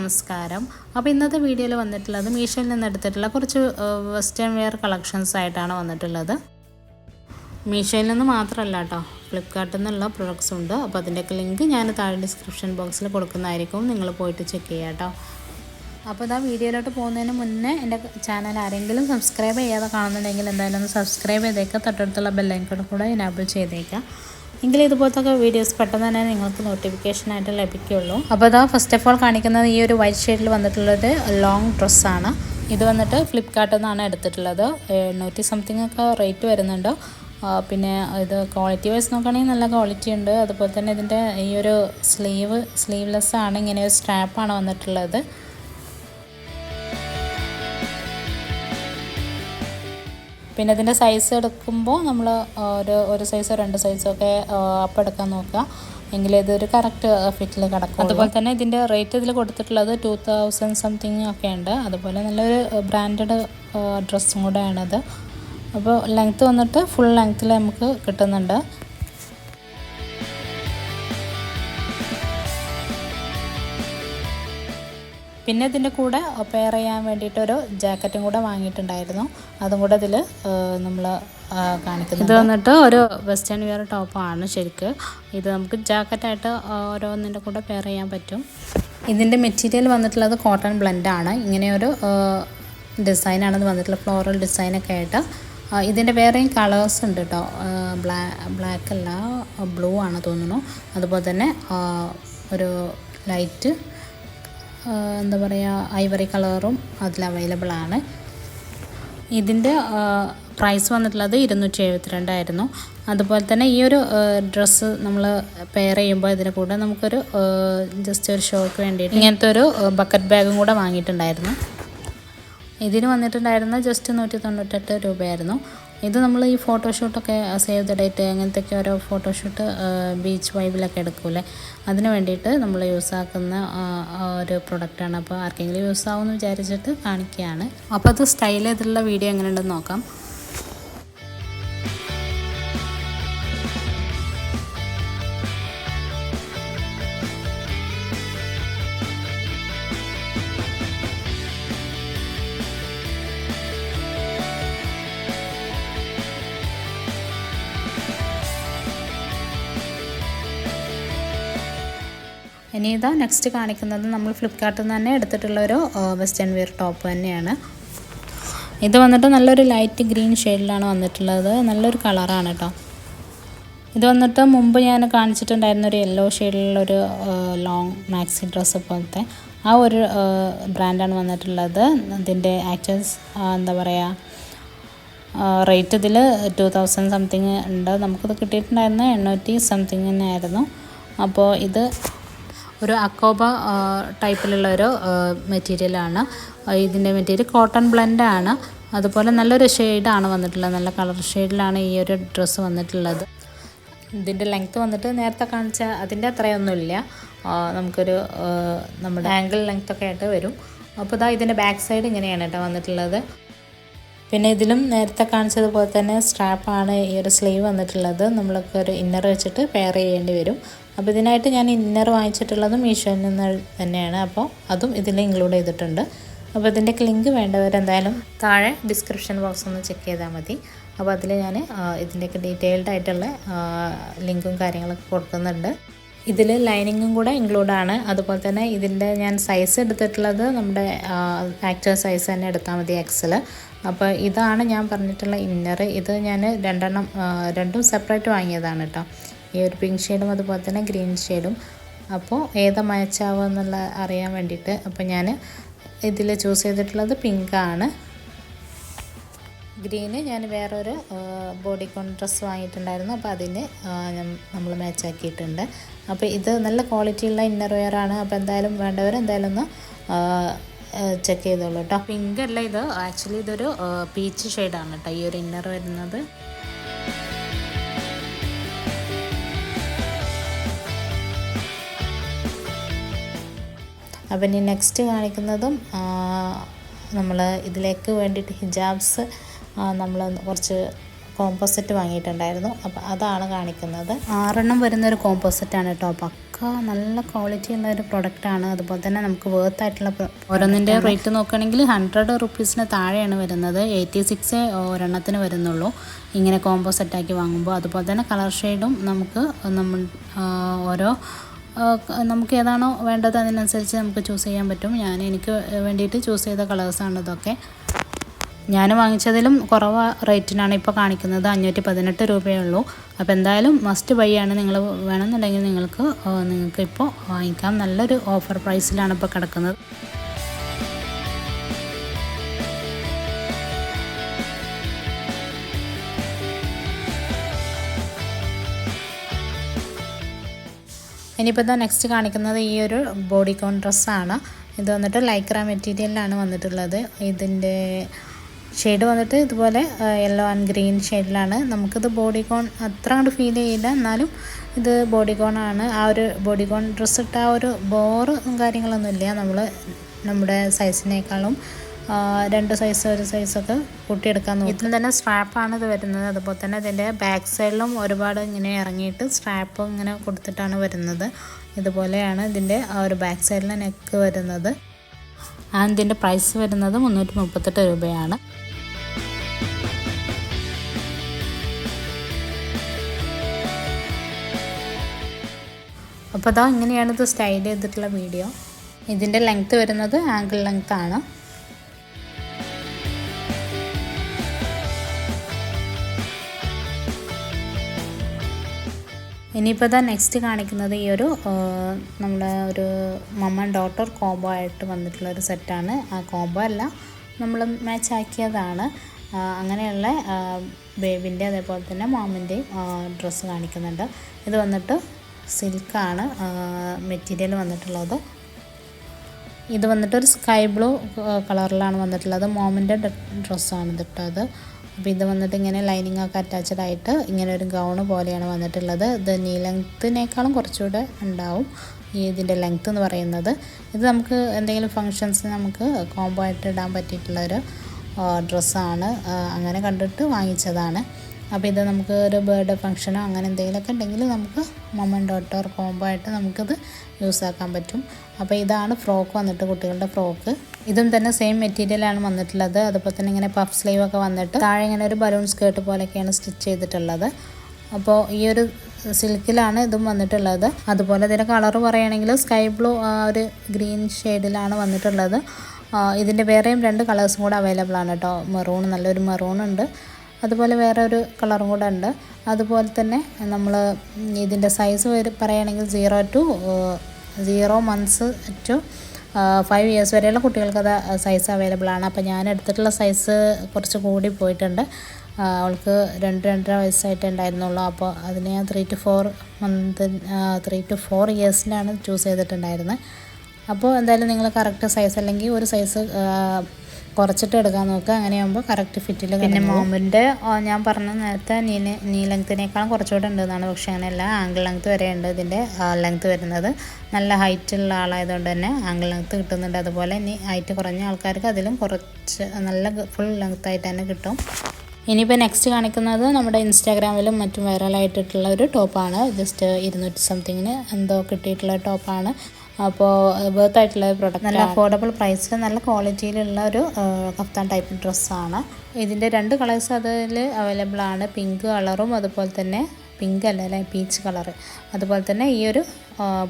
നമസ്കാരം. അപ്പോൾ ഇന്നത്തെ വീഡിയോയിൽ വന്നിട്ടുള്ളത് മീഷോയിൽ നിന്ന് എടുത്തിട്ടുള്ള കുറച്ച് വെസ്റ്റേൺ വെയർ കളക്ഷൻസ് ആയിട്ടാണ് വന്നിട്ടുള്ളത്. മീഷോയിൽ നിന്ന് മാത്രമല്ല കേട്ടോ, ഫ്ലിപ്കാർട്ടിൽ നിന്നുള്ള പ്രൊഡക്ട്സ് ഉണ്ട്. അപ്പോൾ അതിൻ്റെയൊക്കെ ലിങ്ക് ഞാൻ താഴെ ഡിസ്ക്രിപ്ഷൻ ബോക്സിൽ കൊടുക്കുന്നതായിരിക്കും, നിങ്ങൾ പോയിട്ട് ചെക്ക് ചെയ്യുക കേട്ടോ. അപ്പോൾ ഇതാ വീഡിയോയിലോട്ട് പോകുന്നതിന് മുന്നേ എൻ്റെ ചാനൽ ആരെങ്കിലും സബ്സ്ക്രൈബ് ചെയ്യാതെ കാണുന്നുണ്ടെങ്കിൽ എന്തായാലും ഒന്ന് സബ്സ്ക്രൈബ് ചെയ്തേക്കുക, തൊട്ടടുത്തുള്ള ബെല്ലൈക്കൺ കൂടെ എനാബിൾ ചെയ്തേക്കുക. എങ്കിൽ ഇതുപോലത്തെ വീഡിയോസ് പെട്ടെന്ന് തന്നെ നിങ്ങൾക്ക് നോട്ടിഫിക്കേഷനായിട്ട് ലഭിക്കുകയുള്ളൂ. അപ്പോൾ ഇതാ ഫസ്റ്റ് ഓഫ് ഓൾ കാണിക്കുന്നത് ഈ ഒരു വൈറ്റ് ഷെയ്ഡിൽ വന്നിട്ടുള്ളത് ലോങ് ഡ്രസ്സാണ്. ഇത് വന്നിട്ട് ഫ്ലിപ്കാർട്ടിൽ നിന്നാണ് എടുത്തിട്ടുള്ളത്. 100 സംതിങ് ഒക്കെ റേറ്റ് വരുന്നുണ്ട്. പിന്നെ ഇത് ക്വാളിറ്റി വൈസ് നോക്കുകയാണെങ്കിൽ നല്ല ക്വാളിറ്റി ഉണ്ട്. അതുപോലെ തന്നെ ഇതിൻ്റെ ഈ ഒരു സ്ലീവ്ലെസ് ആണ്, ഇങ്ങനെ ഒരു സ്ട്രാപ്പാണ് വന്നിട്ടുള്ളത്. പിന്നെ ഇതിൻ്റെ സൈസ് എടുക്കുമ്പോൾ നമ്മൾ ഒരു സൈസോ 2 സൈസോ ഒക്കെ അപ്പം എടുക്കാൻ നോക്കുക, എങ്കിൽ ഇതൊരു കറക്റ്റ് ഫിറ്റിൽ കിടക്കും. അതുപോലെ തന്നെ ഇതിൻ്റെ റേറ്റ് ഇതിൽ കൊടുത്തിട്ടുള്ളത് 2000 സംതിങ് ഒക്കെ ഉണ്ട്. അതുപോലെ നല്ലൊരു ബ്രാൻഡഡ് ഡ്രസ്സും കൂടെ ആണത്. അപ്പോൾ ലെങ്ത്ത് വന്നിട്ട് ഫുൾ ലെങ്ത്തിൽ നമുക്ക് കിട്ടുന്നുണ്ട്. പിന്നെ ഇതിൻ്റെ കൂടെ പെയർ ചെയ്യാൻ വേണ്ടിയിട്ടൊരു ജാക്കറ്റും കൂടെ വാങ്ങിയിട്ടുണ്ടായിരുന്നു, അതും കൂടെ ഇതിൽ നമ്മൾ കാണിക്കുന്നത്. ഇത് വന്നിട്ട് ഒരു വെസ്റ്റേൺ വെയർ ടോപ്പാണ് ശരിക്ക്. ഇത് നമുക്ക് ജാക്കറ്റായിട്ട് ഓരോന്നിൻ്റെ കൂടെ പെയർ ചെയ്യാൻ പറ്റും. ഇതിൻ്റെ മെറ്റീരിയൽ വന്നിട്ടുള്ളത് കോട്ടൺ ബ്ലെൻഡാണ്. ഇങ്ങനെയൊരു ഡിസൈനാണ് ഇത് വന്നിട്ടുള്ളത്, ഫ്ലോറൽ ഡിസൈനൊക്കെ ആയിട്ട്. ഇതിൻ്റെ വേറെയും കളേഴ്സ് ഉണ്ട് കേട്ടോ, ബ്ലാക്ക് അല്ല, ബ്ലൂ ആണ് തോന്നുന്നു. അതുപോലെ തന്നെ ഒരു ലൈറ്റ് എന്താ പറയുക, ഐവറി കളറും അതിൽ അവൈലബിൾ ആണ്. ഇതിൻ്റെ പ്രൈസ് വന്നിട്ടുള്ളത് 272 ആയിരുന്നു. അതുപോലെ തന്നെ ഈ ഒരു ഡ്രസ്സ് നമ്മൾ പെയർ ചെയ്യുമ്പോൾ ഇതിന് കൂടെ നമുക്കൊരു ജസ്റ്റ് ഒരു ഷോക്ക് വേണ്ടിയിട്ട് ഇങ്ങനത്തെ ഒരു ബക്കറ്റ് ബാഗും കൂടെ വാങ്ങിയിട്ടുണ്ടായിരുന്നു. ഇതിന് വന്നിട്ടുണ്ടായിരുന്ന ജസ്റ്റ് 198 രൂപയായിരുന്നു. ഇത് നമ്മൾ ഈ ഫോട്ടോഷൂട്ടൊക്കെ സേവ് ദ ഡേറ്റ് അങ്ങനത്തെയൊക്കെ ഓരോ ഫോട്ടോഷൂട്ട് ബീച്ച് വൈബിലൊക്കെ എടുക്കൂലേ, അതിന് വേണ്ടിയിട്ട് നമ്മൾ യൂസാക്കുന്ന ഒരു പ്രൊഡക്റ്റാണ്. അപ്പോൾ ആർക്കെങ്കിലും യൂസ് ആവുമെന്ന് വിചാരിച്ചിട്ട് കാണിക്കുകയാണ്. അപ്പോൾ അത് സ്റ്റൈൽ ചെയ്തിട്ടുള്ള വീഡിയോ എങ്ങനെയുണ്ടെന്ന് നോക്കാം. ഇനി ഇതാ നെക്സ്റ്റ് കാണിക്കുന്നത് നമ്മൾ ഫ്ലിപ്കാർട്ടിൽ നിന്ന് തന്നെ എടുത്തിട്ടുള്ളൊരു വെസ്റ്റേൺ വെയർ ടോപ്പ് തന്നെയാണ്. ഇത് വന്നിട്ട് നല്ലൊരു ലൈറ്റ് ഗ്രീൻ ഷെയ്ഡിലാണ് വന്നിട്ടുള്ളത്, നല്ലൊരു കളറാണ് കേട്ടോ. ഇത് വന്നിട്ട് മുമ്പ് ഞാൻ കാണിച്ചിട്ടുണ്ടായിരുന്ന ഒരു യെല്ലോ ഷെയ്ഡിലുള്ളൊരു ലോങ് മാക്സി ഡ്രസ്സ് പോലത്തെ ആ ഒരു ബ്രാൻഡാണ് വന്നിട്ടുള്ളത്. ഇതിൻ്റെ ആക്ച്വൽസ് എന്താ പറയുക, റേറ്റ് ഇതിൽ 2000 സംതിങ് ഉണ്ട്. നമുക്കിത് കിട്ടിയിട്ടുണ്ടായിരുന്ന 800 സംതിങ് തന്നെ ആയിരുന്നു. അപ്പോൾ ഇത് ഒരു അക്കോബ ടൈപ്പിലുള്ളൊരു മെറ്റീരിയലാണ്. ഇതിൻ്റെ മെറ്റീരിയൽ കോട്ടൺ ബ്ലെൻഡാണ്. അതുപോലെ നല്ലൊരു ഷെയ്ഡാണ് വന്നിട്ടുള്ളത്, നല്ല കളർ ഷെയ്ഡിലാണ് ഈ ഒരു ഡ്രസ്സ് വന്നിട്ടുള്ളത്. ഇതിൻ്റെ ലെങ്ത്ത് വന്നിട്ട് നേരത്തെ കാണിച്ച അതിൻ്റെ അത്രയൊന്നുമില്ല, നമുക്കൊരു നമ്മുടെ ആംഗിൾ ലെങ്ത്തൊക്കെ ആയിട്ട് വരും. അപ്പോൾ ഇതാ ഇതിൻ്റെ ബാക്ക് സൈഡ് ഇങ്ങനെയാണ് കേട്ടോ വന്നിട്ടുള്ളത്. പിന്നെ ഇതിലും നേരത്തെ കാണിച്ചതുപോലെ തന്നെ സ്ട്രാപ്പാണ് ഈ ഒരു സ്ലീവ് വന്നിട്ടുള്ളത്. നമ്മൾക്ക് ഒരു ഇന്നർ വെച്ചിട്ട് പെയർ ചെയ്യേണ്ടി വരും. അപ്പോൾ ഇതിനായിട്ട് ഞാൻ ഇന്നർ വാങ്ങിച്ചിട്ടുള്ളത് മീഷോയിൽ നിന്ന് തന്നെയാണ്. അപ്പോൾ അതും ഇതിൽ ഇൻക്ലൂഡ് ചെയ്തിട്ടുണ്ട്. അപ്പോൾ ഇതിൻ്റെ ലിങ്ക് വേണ്ടവരെന്തായാലും താഴെ ഡിസ്ക്രിപ്ഷൻ ബോക്സ് ഒന്ന് ചെക്ക് ചെയ്താൽ മതി. അപ്പോൾ അതിൽ ഞാൻ ഇതിൻ്റെയൊക്കെ ഡീറ്റെയിൽഡ് ആയിട്ടുള്ള ലിങ്കും കാര്യങ്ങളൊക്കെ കൊടുക്കുന്നുണ്ട്. ഇതിൽ ലൈനിങ്ങും കൂടെ ഇൻക്ലൂഡാണ്. അതുപോലെ തന്നെ ഇതിൻ്റെ ഞാൻ സൈസ് എടുത്തിട്ടുള്ളത് നമ്മുടെ ആക്ച്വൽ സൈസ് തന്നെ എടുത്താൽ മതി, എക്സൽ. അപ്പോൾ ഇതാണ് ഞാൻ പറഞ്ഞിട്ടുള്ള ഇന്നർ. ഇത് ഞാൻ രണ്ടും സെപ്പറേറ്റ് വാങ്ങിയതാണ് കേട്ടോ, ഈ ഒരു പിങ്ക് ഷെയ്ഡും അതുപോലെ തന്നെ ഗ്രീൻ ഷെയ്ഡും. അപ്പോൾ ഏതാ മാച്ചാവുക എന്നുള്ള അറിയാൻ വേണ്ടിയിട്ട് അപ്പോൾ ഞാൻ ഇതിൽ ചൂസ് ചെയ്തിട്ടുള്ളത് പിങ്കാണ്. ഗ്രീന് ഞാൻ വേറൊരു ബോഡിക്കോൺ ഡ്രസ്സ് വാങ്ങിയിട്ടുണ്ടായിരുന്നു, അപ്പോൾ അതിന് നമ്മൾ മാച്ചാക്കിയിട്ടുണ്ട്. അപ്പോൾ ഇത് നല്ല ക്വാളിറ്റിയുള്ള ഇന്നർ വെയർ ആണ്. അപ്പോൾ എന്തായാലും വേണ്ടവർ എന്തായാലും ഒന്ന് ചെക്ക് ചെയ്തോളൂ കേട്ടോ. പിങ്ക് അല്ല ഇത്, ആക്ച്വലി ഇതൊരു പീച്ച് ഷെയ്ഡാണ് കേട്ടോ ഈ ഒരു ഇന്നർ വരുന്നത്. അപ്പം ഇനി നെക്സ്റ്റ് കാണിക്കുന്നതും നമ്മൾ ഇതിലേക്ക് വേണ്ടിയിട്ട് ഹിജാബ്സ് നമ്മൾ കുറച്ച് കോമ്പോസെറ്റ് വാങ്ങിയിട്ടുണ്ടായിരുന്നു. അപ്പോൾ അതാണ് കാണിക്കുന്നത്. 6 വരുന്നൊരു കോമ്പോസെറ്റാണ് കേട്ടോ. പക്ക നല്ല ക്വാളിറ്റി ഉള്ള ഒരു പ്രൊഡക്റ്റാണ്. അതുപോലെ തന്നെ നമുക്ക് വേർത്തായിട്ടുള്ള ഓരോന്നിൻ്റെ റേറ്റ് നോക്കുകയാണെങ്കിൽ 100 റുപ്പീസിന് താഴെയാണ് വരുന്നത്. 86 ഒരെണ്ണത്തിന് വരുന്നുള്ളൂ ഇങ്ങനെ കോമ്പോസെറ്റാക്കി വാങ്ങുമ്പോൾ. അതുപോലെ തന്നെ കളർ ഷെയ്ഡും നമുക്ക് ഓരോ നമുക്ക് ഏതാണോ വേണ്ടത് അതിനനുസരിച്ച് നമുക്ക് ചൂസ് ചെയ്യാൻ പറ്റും. എനിക്ക് വേണ്ടിയിട്ട് ചൂസ് ചെയ്ത കളേഴ്സാണ് ഇതൊക്കെ. ഞാൻ വാങ്ങിച്ചതിലും കുറവ് റേറ്റിനാണ് ഇപ്പോൾ കാണിക്കുന്നത്. 518 രൂപയേ ഉള്ളൂ. അപ്പോൾ എന്തായാലും മസ്റ്റ് ബൈ ആണ്. നിങ്ങൾ വേണമെന്നുണ്ടെങ്കിൽ നിങ്ങൾക്ക് ഇപ്പോൾ വാങ്ങിക്കാം. നല്ലൊരു ഓഫർ പ്രൈസിലാണ് ഇപ്പോൾ കിടക്കുന്നത്. ഇനിയിപ്പോൾ നെക്സ്റ്റ് കാണിക്കുന്നത് ഈ ഒരു ബോഡിക്കോൺ ഡ്രസ്സാണ്. ഇത് വന്നിട്ട് ലൈക്ര മെറ്റീരിയലിലാണ് വന്നിട്ടുള്ളത്. ഇതിൻ്റെ ഷെയ്ഡ് വന്നിട്ട് ഇതുപോലെ യെല്ലോ ആൻഡ് ഗ്രീൻ ഷെയ്ഡിലാണ്. നമുക്കിത് ബോഡിക്കോൺ അത്ര അങ്ങോട്ട് ഫീൽ ചെയ്യില്ല, എന്നാലും ഇത് ബോഡിക്കോണാണ്. ആ ഒരു ബോഡിക്കോൺ ഡ്രസ്സ് ഇട്ട ആ ഒരു ബോറും കാര്യങ്ങളൊന്നുമില്ല. നമ്മുടെ സൈസിനേക്കാളും 2 സൈസ് 1 സൈസൊക്കെ കൂട്ടിയെടുക്കാൻ നോക്കും. ഇതിൽ തന്നെ സ്ട്രാപ്പാണ് ഇത് വരുന്നത്. അതുപോലെ തന്നെ ഇതിൻ്റെ ബാക്ക് സൈഡിലും ഒരുപാട് ഇങ്ങനെ ഇറങ്ങിയിട്ട് സ്ട്രാപ്പ് ഇങ്ങനെ കൊടുത്തിട്ടാണ് വരുന്നത്. ഇതുപോലെയാണ് ഇതിൻ്റെ ആ ഒരു ബാക്ക് സൈഡിലെ നെക്ക് വരുന്നത്. ഇതിൻ്റെ പ്രൈസ് വരുന്നത് 338 രൂപയാണ്. അപ്പോൾ ഇങ്ങനെയാണ് ഇത് സ്റ്റൈൽ ചെയ്തിട്ടുള്ള വീഡിയോ. ഇതിൻ്റെ ലെങ്ത്ത് വരുന്നത് ആങ്കിൾ ലെങ്ത്ത് ആണ്. ഇനിയിപ്പോൾ നെക്സ്റ്റ് കാണിക്കുന്നത് ഈ ഒരു നമ്മുടെ ഒരു മമ്മ ആൻഡ് ഡോട്ടർ കോംബോ ആയിട്ട് വന്നിട്ടുള്ളൊരു സെറ്റാണ്. ആ കോംബോ അല്ല, നമ്മൾ മാച്ച് ആക്കിയതാണ്. അങ്ങനെയുള്ള ബേബിൻ്റെ അതേപോലെ തന്നെ മാമിൻ്റെയും ഡ്രസ്സ് കാണിക്കുന്നുണ്ട്. ഇത് വന്നിട്ട് സിൽക്കാണ് മെറ്റീരിയൽ വന്നിട്ടുള്ളത്. ഇത് വന്നിട്ട് ഒരു സ്കൈ ബ്ലൂ കളറിലാണ് വന്നിട്ടുള്ളത്. മോമിൻ്റെ ഡ്രസ്സാണ് ഇതിട്ടത്. അപ്പോൾ ഇത് വന്നിട്ട് ഇങ്ങനെ ലൈനിങ് ഒക്കെ അറ്റാച്ച്ഡ് ആയിട്ട് ഇങ്ങനെ ഒരു ഗൗണ് പോലെയാണ് വന്നിട്ടുള്ളത്. ഇത് നീ ലെങ്ത്തിനേക്കാളും കുറച്ചുകൂടെ ഉണ്ടാവും ഇതിൻ്റെ ലെങ്ത്ത് എന്ന് പറയുന്നത്. ഇത് നമുക്ക് എന്തെങ്കിലും ഫങ്ഷൻസിന് നമുക്ക് കോംബോ ആയിട്ട് ഇടാൻ പറ്റിയിട്ടുള്ളൊരു ഡ്രസ്സാണ്. അങ്ങനെ കണ്ടിട്ട് വാങ്ങിച്ചതാണ്. അപ്പോൾ ഇത് നമുക്ക് ഒരു ബർത്ത്ഡേ ഫംഗ്ഷനോ അങ്ങനെ എന്തെങ്കിലുമൊക്കെ ഉണ്ടെങ്കിൽ നമുക്ക് മമ്മ ആൻഡ് ഡോട്ടർ കോംബോ ആയിട്ട് നമുക്കിത് യൂസ് ആക്കാൻ പറ്റും. അപ്പോൾ ഇതാണ് ഫ്രോക്ക് വന്നിട്ട്, കുട്ടികളുടെ ഫ്രോക്ക്. ഇതും തന്നെ സെയിം മെറ്റീരിയലാണ് വന്നിട്ടുള്ളത്. അതുപോലെ തന്നെ ഇങ്ങനെ പഫ് സ്ലീവൊക്കെ വന്നിട്ട് താഴെ ഇങ്ങനെ ഒരു ബലൂൺ സ്കേർട്ട് പോലെയൊക്കെയാണ് സ്റ്റിച്ച് ചെയ്തിട്ടുള്ളത്. അപ്പോൾ ഈ ഒരു സിൽക്കിലാണ് ഇതും വന്നിട്ടുള്ളത്. അതുപോലെ ഇതിൻ്റെ കളർ പറയുകയാണെങ്കിൽ സ്കൈ ബ്ലൂ ഒരു ഗ്രീൻ ഷെയ്ഡിലാണ് വന്നിട്ടുള്ളത്. ഇതിൻ്റെ വേറെയും 2 കളേഴ്സും കൂടെ അവൈലബിൾ ആണ് കേട്ടോ. മെറൂൺ, നല്ലൊരു മെറൂൺ ഉണ്ട്. അതുപോലെ വേറെ ഒരു കളറും കൂടെ ഉണ്ട്. അതുപോലെ തന്നെ നമ്മൾ ഇതിൻ്റെ സൈസ് പറയുകയാണെങ്കിൽ 0 months to 5 years വരെയുള്ള കുട്ടികൾക്ക് അത് സൈസ് അവൈലബിൾ ആണ്. അപ്പോൾ ഞാൻ എടുത്തിട്ടുള്ള സൈസ് കുറച്ച് കൂടി പോയിട്ടുണ്ട്. അവൾക്ക് 2-2.5 വയസ്സായിട്ടേ ഉണ്ടായിരുന്നുള്ളൂ. അപ്പോൾ അതിന് ഞാൻ 3 to 4 ഇയേഴ്സിനാണ് ചൂസ് ചെയ്തിട്ടുണ്ടായിരുന്നത്. അപ്പോൾ എന്തായാലും നിങ്ങൾ കറക്റ്റ് സൈസ് അല്ലെങ്കിൽ ഒരു സൈസ് കുറച്ചിട്ട് എടുക്കാൻ നോക്കുക. അങ്ങനെയാകുമ്പോൾ കറക്റ്റ് ഫിറ്റിൽ. പിന്നെ മോമിൻ്റെ ഞാൻ പറഞ്ഞ നേരത്തെ നീ ലെങ്ത്തിനേക്കാളും കുറച്ചുകൂടെ ഉണ്ടെന്നാണ്. പക്ഷേ അങ്ങനെയല്ല, ആങ്കിൾ ലെങ്ത്ത് വരെ ഉണ്ട് ഇതിൻ്റെ ലെങ്ത്ത് വരുന്നത്. നല്ല ഹൈറ്റുള്ള ആളായതുകൊണ്ട് തന്നെ ആങ്കിൾ ലെങ്ത്ത് കിട്ടുന്നുണ്ട്. അതുപോലെ ഇനി ഹൈറ്റ് കുറഞ്ഞ ആൾക്കാർക്ക് അതിലും കുറച്ച് നല്ല ഫുൾ ലെങ്ത്തായിട്ട് തന്നെ കിട്ടും. ഇനിയിപ്പോൾ നെക്സ്റ്റ് കാണിക്കുന്നത് നമ്മുടെ ഇൻസ്റ്റാഗ്രാമിലും മറ്റും വൈറലായിട്ടുള്ള ഒരു ടോപ്പാണ്. ജസ്റ്റ് 200 സംതിങ്ങിന് എന്തോ കിട്ടിയിട്ടുള്ള ടോപ്പാണ്. അപ്പോൾ ബർത്തായിട്ടുള്ള പ്രൊഡക്റ്റ്, നല്ല അഫോർഡബിൾ പ്രൈസിൽ നല്ല ക്വാളിറ്റിയിലുള്ള ഒരു കഫ്താൻ ടൈപ്പ് ഡ്രസ്സാണ്. ഇതിൻ്റെ 2 കളേഴ്സ് അതിൽ അവൈലബിൾ ആണ്. പിങ്ക് കളറും അതുപോലെ തന്നെ പിങ്ക് അല്ല പീച്ച് കളറ്. അതുപോലെ തന്നെ ഈ ഒരു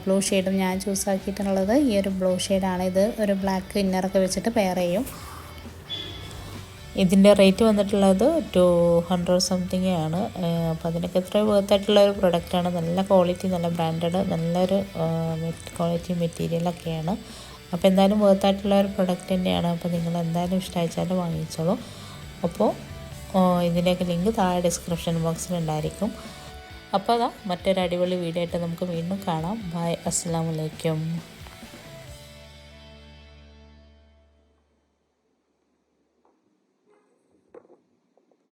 ബ്ലൂ ഷെയ്ഡും ഞാൻ ചൂസ് ആക്കിയിട്ടുള്ളത് ഈ ഒരു ബ്ലൂ ഷെയ്ഡാണ്. ഇത് ഒരു ബ്ലാക്ക് ഇന്നറൊക്കെ വെച്ചിട്ട് പെയർ ചെയ്യും. ഇതിൻ്റെ റേറ്റ് വന്നിട്ടുള്ളത് 200 സംതിങ് ആണ്. അപ്പോൾ അതിനൊക്കെ എത്ര വേർത്തായിട്ടുള്ള ഒരു പ്രൊഡക്റ്റാണ്. നല്ല ക്വാളിറ്റി, നല്ല ബ്രാൻഡഡ്, നല്ലൊരു ക്വാളിറ്റി മെറ്റീരിയലൊക്കെയാണ്. അപ്പോൾ എന്തായാലും വേർത്തായിട്ടുള്ള ഒരു പ്രൊഡക്റ്റ് തന്നെയാണ്. അപ്പോൾ നിങ്ങൾ എന്തായാലും ഇഷ്ടമായിച്ചാലും വാങ്ങിച്ചോളൂ. അപ്പോൾ ഇതിൻ്റെയൊക്കെ ലിങ്ക് താഴെ ഡിസ്ക്രിപ്ഷൻ ബോക്സിൽ ഉണ്ടായിരിക്കും. അപ്പോൾ മറ്റൊരു അടിപൊളി വീഡിയോ ആയിട്ട് നമുക്ക് വീണ്ടും കാണാം. ബൈ, അസ്സലാമു അലൈക്കും.